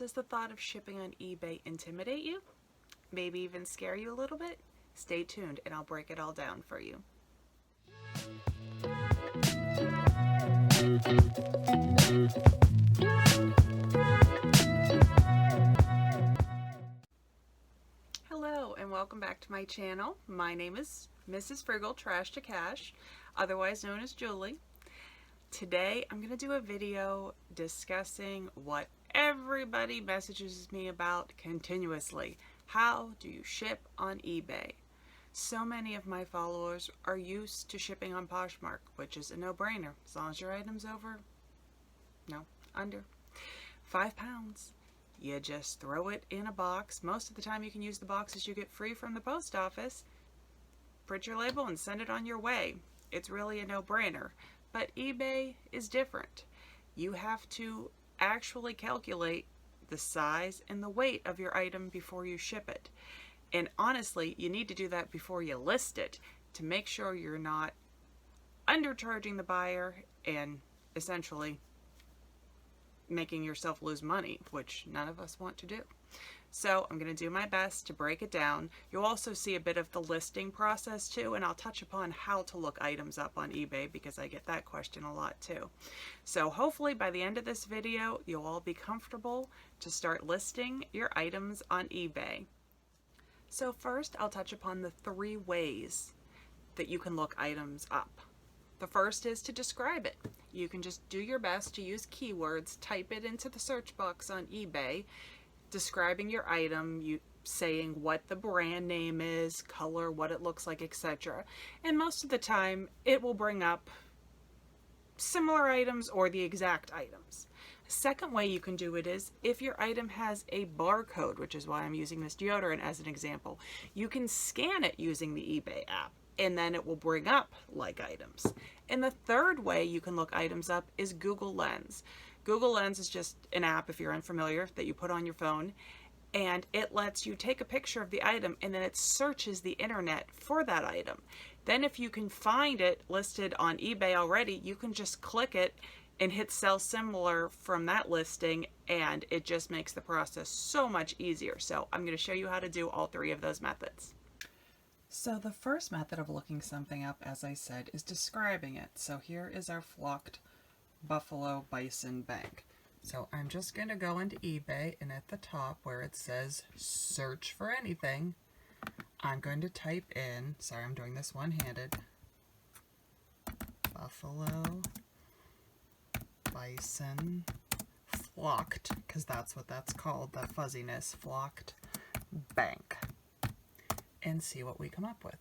Does the thought of shipping on eBay intimidate you? Maybe even scare you a little bit? Stay tuned and I'll break it all down for you. Hello and welcome back to my channel. My name is Mrs. Frugal Trash to Cash, otherwise known as Julie. Today I'm going to do a video discussing what everybody messages me about continuously. How do you ship on eBay? So many of my followers are used to shipping on Poshmark, which is a no-brainer as long as your item's under 5 pounds. You just throw it in a box. Most of the time you can use the boxes you get free from the post office, print your label and send it on your way. It's really a no-brainer. But eBay is different. You have to actually calculate the size and the weight of your item before you ship it. And honestly, you need to do that before you list it to make sure you're not undercharging the buyer and essentially making yourself lose money, which none of us want to do. So I'm going to do my best to break it down. You'll also see a bit of the listing process too, and I'll touch upon how to look items up on eBay because I get that question a lot too. So hopefully by the end of this video, you'll all be comfortable to start listing your items on eBay. So first, I'll touch upon the 3 ways that you can look items up. The first is to describe it. You can just do your best to use keywords, type it into the search box on eBay, describing your item, saying what the brand name is, color, what it looks like, etc. And most of the time it will bring up similar items or the exact items. A second way you can do it is if your item has a barcode, which is why I'm using this deodorant as an example. You can scan it using the eBay app and then it will bring up like items. And the third way you can look items up is Google Lens. Google Lens is just an app, if you're unfamiliar, that you put on your phone, and it lets you take a picture of the item and then it searches the internet for that item. Then if you can find it listed on eBay already, you can just click it and hit sell similar from that listing, and it just makes the process so much easier. So I'm going to show you how to do all 3 of those methods. So the first method of looking something up, as I said, is describing it. So here is our flocked buffalo bison bank. So I'm just going to go into eBay, and at the top where it says search for anything, I'm going to type in, sorry I'm doing this one-handed, buffalo bison flocked, because that's what that's called, that fuzziness, flocked bank, and see what we come up with.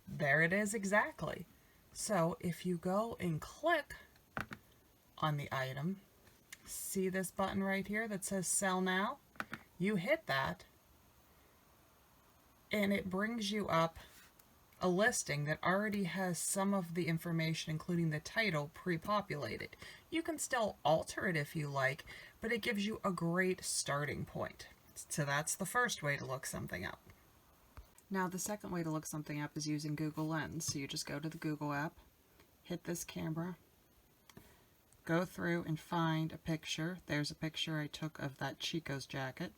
There it is exactly. So if you go and click on the item, see this button right here that says sell now? You hit that and it brings you up a listing that already has some of the information, including the title, pre-populated. You can still alter it if you like, but it gives you a great starting point. So that's the first way to look something up. Now the second way to look something up is using Google Lens. So you just go to the Google app, hit this camera, go through and find a picture. There's a picture I took of that Chico's jacket.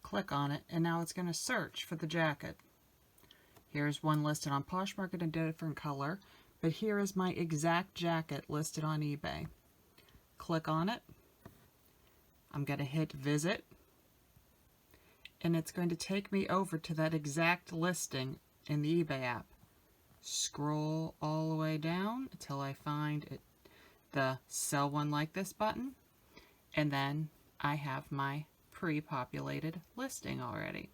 Click on it, and now it's going to search for the jacket. Here's one listed on Poshmark in a different color, but here is my exact jacket listed on eBay. Click on it. I'm going to hit visit, and it's going to take me over to that exact listing in the eBay app. Scroll all the way down until I find it, the sell one like this button, and then I have my pre-populated listing already.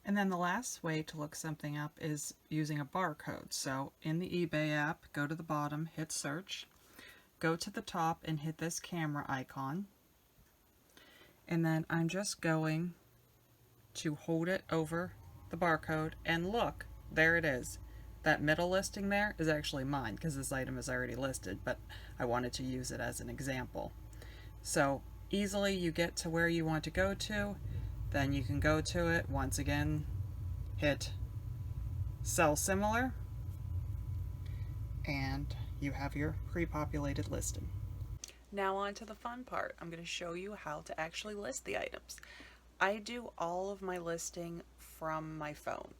And then the last way to look something up is using a barcode. So in the eBay app, go to the bottom, hit search, go to the top and hit this camera icon, and then I'm just going to hold it over the barcode and look, there it is. That middle listing there is actually mine because this item is already listed, but I wanted to use it as an example. So easily you get to where you want to go to, then you can go to it, once again, hit sell similar, and you have your pre-populated listing. Now on to the fun part. I'm going to show you how to actually list the items. I do all of my listing from my phone.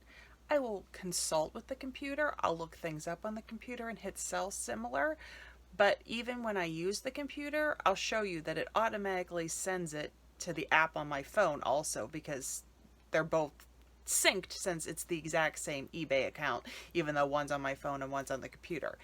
I will consult with the computer. I'll look things up on the computer and hit sell similar. But even when I use the computer, I'll show you that it automatically sends it to the app on my phone also, because they're both synced since it's the exact same eBay account, even though one's on my phone and one's on the computer.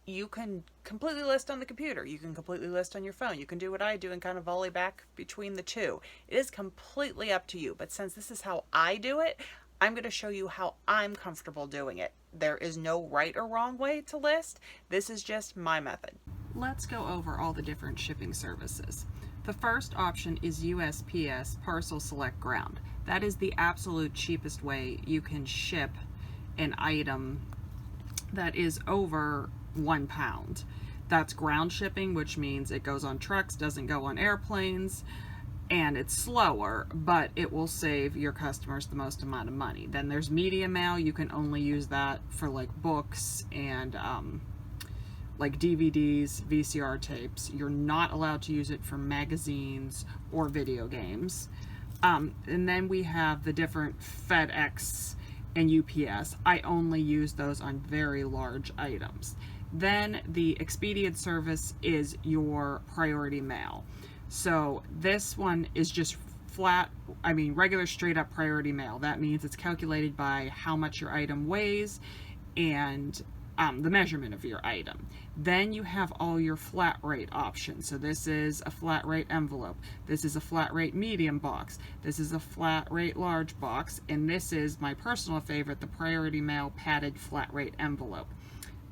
You can completely list on the computer. You can completely list on your phone. You can do what I do and kind of volley back between the two. It is completely up to you. But since this is how I do it, I'm going to show you how I'm comfortable doing it. There is no right or wrong way to list. This is just my method. Let's go over all the different shipping services. The first option is USPS Parcel Select Ground. That is the absolute cheapest way you can ship an item that is over 1 pound. That's ground shipping, which means it goes on trucks, doesn't go on airplanes, and it's slower, but it will save your customers the most amount of money. Then there's media mail. You can only use that for like books and like DVDs, VCR tapes. You're not allowed to use it for magazines or video games. And then we have the different FedEx and UPS. I only use those on very large items. Then the expedient service is your priority mail. So this one is just regular straight up priority mail. That means it's calculated by how much your item weighs and the measurement of your item. Then you have all your flat rate options. So this is a flat rate envelope. This is a flat rate medium box. This is a flat rate large box. And this is my personal favorite, the priority mail padded flat rate envelope.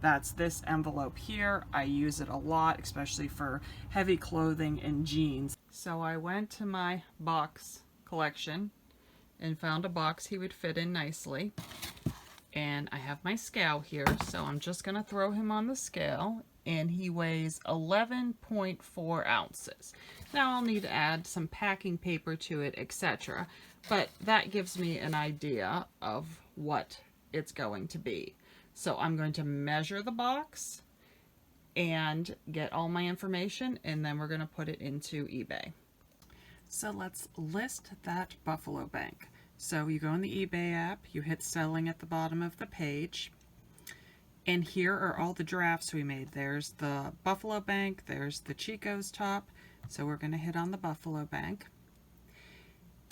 That's this envelope here. I use it a lot, especially for heavy clothing and jeans. So I went to my box collection and found a box he would fit in nicely. And I have my scale here, so I'm just going to throw him on the scale, and he weighs 11.4 ounces. Now I'll need to add some packing paper to it, etc. But that gives me an idea of what it's going to be. So I'm going to measure the box and get all my information, and then we're going to put it into eBay. So let's list that buffalo bank. So you go in the eBay app, you hit selling at the bottom of the page, and here are all the drafts we made. There's the buffalo bank, there's the Chico's top, so we're going to hit on the buffalo bank.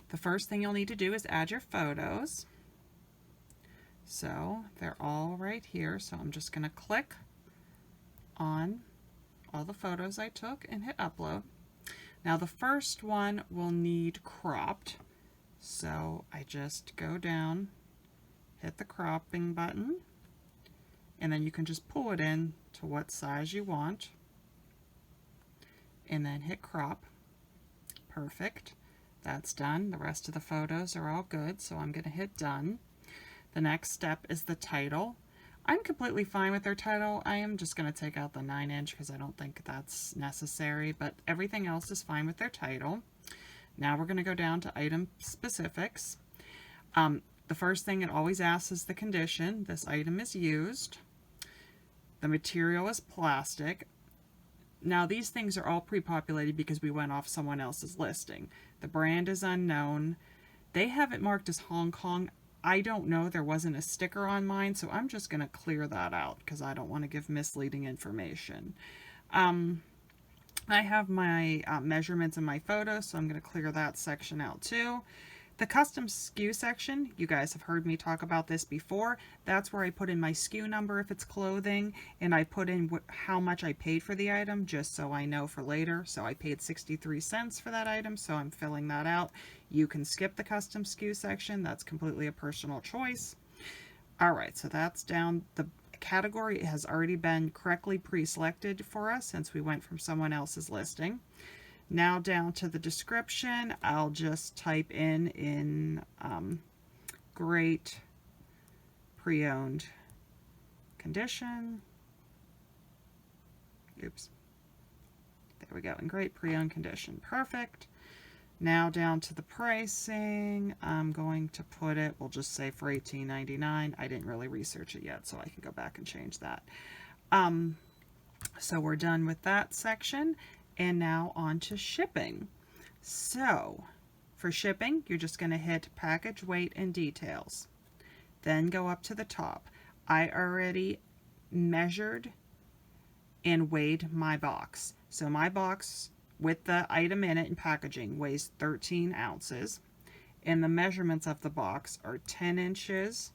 The first thing you'll need to do is add your photos. So they're all right here, so I'm just going to click on all the photos I took and hit upload. Now the first one will need cropped. So I just go down, hit the cropping button, and then you can just pull it in to what size you want, and then hit crop. Perfect. That's done. The rest of the photos are all good, so I'm going to hit done. The next step is the title. I'm completely fine with their title. I am just going to take out the 9-inch because I don't think that's necessary, but everything else is fine with their title. Now we're going to go down to item specifics. The first thing it always asks is the condition. This item is used. The material is plastic. Now these things are all pre-populated because we went off someone else's listing. The brand is unknown. They have it marked as Hong Kong. I don't know. There wasn't a sticker on mine, so I'm just going to clear that out because I don't want to give misleading information. I have my measurements in my photos, so I'm going to clear that section out too. The custom SKU section, you guys have heard me talk about this before. That's where I put in my SKU number if it's clothing, and I put in how much I paid for the item just so I know for later. So I paid 63 cents for that item, so I'm filling that out. You can skip the custom SKU section. That's completely a personal choice. All right, so that's down. The category has already been correctly pre-selected for us since we went from someone else's listing. Now down to the description, I'll just type in great pre-owned condition. Oops. There we go, in great pre-owned condition. Perfect. Now down to the pricing, I'm going to put it, we'll just say for $18.99. I didn't really research it yet, so I can go back and change that. So we're done with that section. And now on to shipping. So for shipping, you're just going to hit package weight and details. Then go up to the top. I already measured and weighed my box. So my box with the item in it and packaging weighs 13 ounces. And the measurements of the box are 10 inches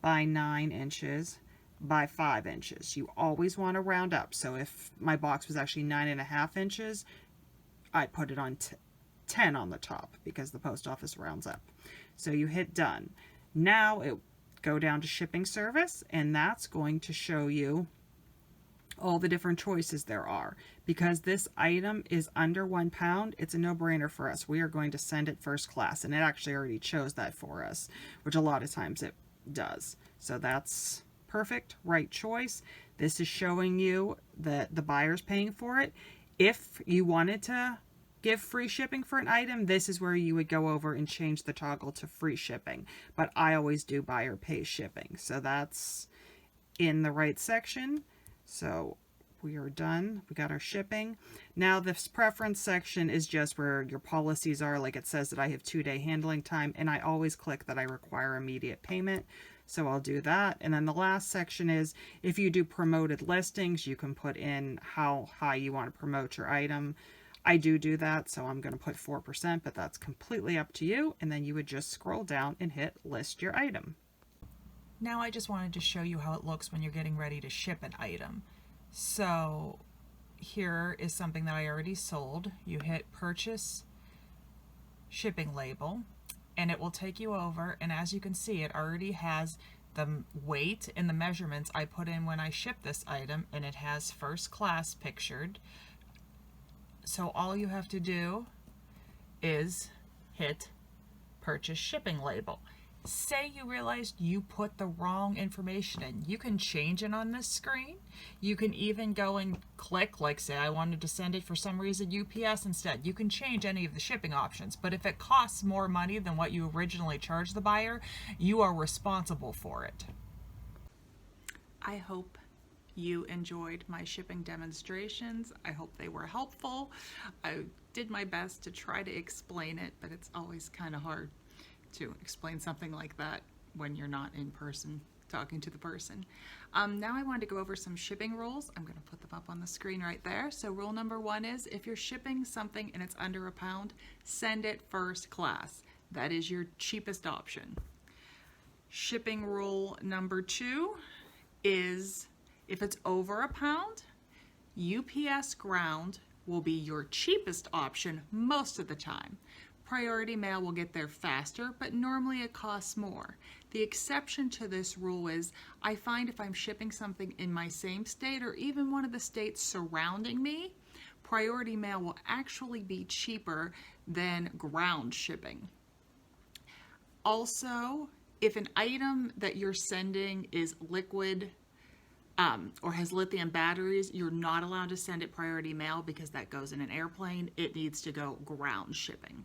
by 9 inches by 5 inches. You always want to round up. So if my box was actually 9.5 inches, I'd put it on 10 on the top because the post office rounds up. So you hit done. Now it go down to shipping service, and that's going to show you all the different choices there are. Because this item is under 1 pound, it's a no-brainer for us. We are going to send it first class, and it actually already chose that for us, which a lot of times it does. So that's perfect, right choice. This is showing you that the buyer's paying for it. If you wanted to give free shipping for an item, this is where you would go over and change the toggle to free shipping. But I always do buyer pays shipping. So that's in the right section. So we are done. We got our shipping. Now this preference section is just where your policies are. Like it says that I have 2-day handling time, and I always click that I require immediate payment. So I'll do that. And then the last section is if you do promoted listings, you can put in how high you want to promote your item. I do that, so I'm going to put 4%, but that's completely up to you. And then you would just scroll down and hit list your item. Now I just wanted to show you how it looks when you're getting ready to ship an item. So here is something that I already sold. You hit purchase shipping label, and it will take you over, and as you can see, it already has the weight and the measurements I put in when I shipped this item, and it has first class pictured. So all you have to do is hit purchase shipping label. Say you realized you put the wrong information in. You can change it on this screen. You can even go and click, like say I wanted to send it for some reason UPS instead. You can change any of the shipping options, but if it costs more money than what you originally charged the buyer, you are responsible for it. I hope you enjoyed my shipping demonstrations. I hope they were helpful. I did my best to try to explain it, but it's always kind of hard to explain something like that when you're not in person talking to the person. Now I wanted to go over some shipping rules. I'm going to put them up on the screen right there. So rule number 1 is if you're shipping something and it's under a pound, send it first class. That is your cheapest option. Shipping rule number 2 is if it's over a pound, UPS ground will be your cheapest option most of the time. Priority mail will get there faster, but normally it costs more. The exception to this rule is I find if I'm shipping something in my same state or even one of the states surrounding me, priority mail will actually be cheaper than ground shipping. Also, if an item that you're sending is liquid or has lithium batteries, you're not allowed to send it priority mail because that goes in an airplane. It needs to go ground shipping.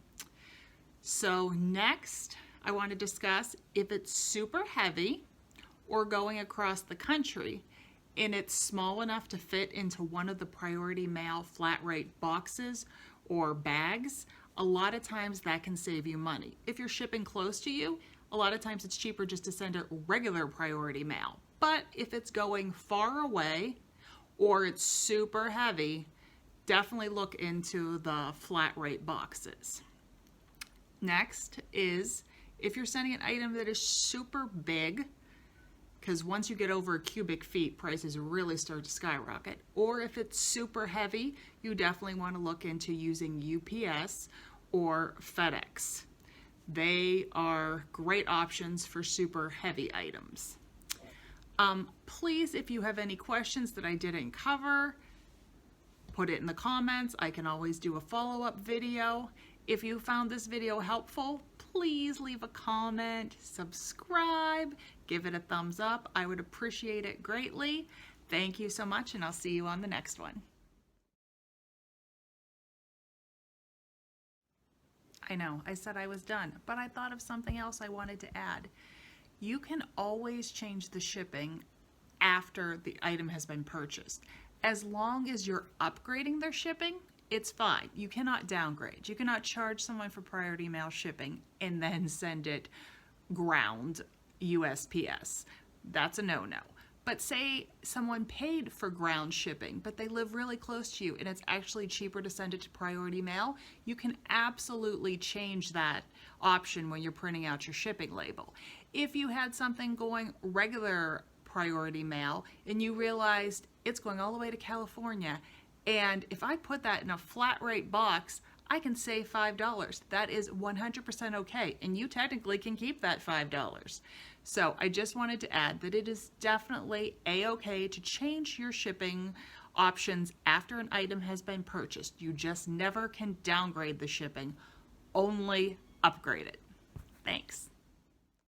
So next, I want to discuss if it's super heavy or going across the country and it's small enough to fit into one of the priority mail flat rate boxes or bags, a lot of times that can save you money. If you're shipping close to you, a lot of times it's cheaper just to send a regular priority mail. But if it's going far away or it's super heavy, definitely look into the flat rate boxes. Next is if you're sending an item that is super big, because once you get over a cubic feet, prices really start to skyrocket. Or if it's super heavy, you definitely want to look into using UPS or FedEx. They are great options for super heavy items. Please, if you have any questions that I didn't cover, put it in the comments. I can always do a follow-up video. If you found this video helpful, please leave a comment, subscribe, give it a thumbs up. I would appreciate it greatly. Thank you so much, and I'll see you on the next one. I know, I said I was done, but I thought of something else I wanted to add. You can always change the shipping after the item has been purchased. As long as you're upgrading their shipping, it's fine. You cannot downgrade. You cannot charge someone for priority mail shipping and then send it ground USPS. That's a no-no. But say someone paid for ground shipping, but they live really close to you and it's actually cheaper to send it to priority mail, you can absolutely change that option when you're printing out your shipping label. If you had something going regular priority mail and you realized it's going all the way to California, and if I put that in a flat rate box, I can save $5. That is 100% okay, and you technically can keep that $5. So I just wanted to add that it is definitely a-okay to change your shipping options after an item has been purchased. You just never can downgrade the shipping, only upgrade it. Thanks.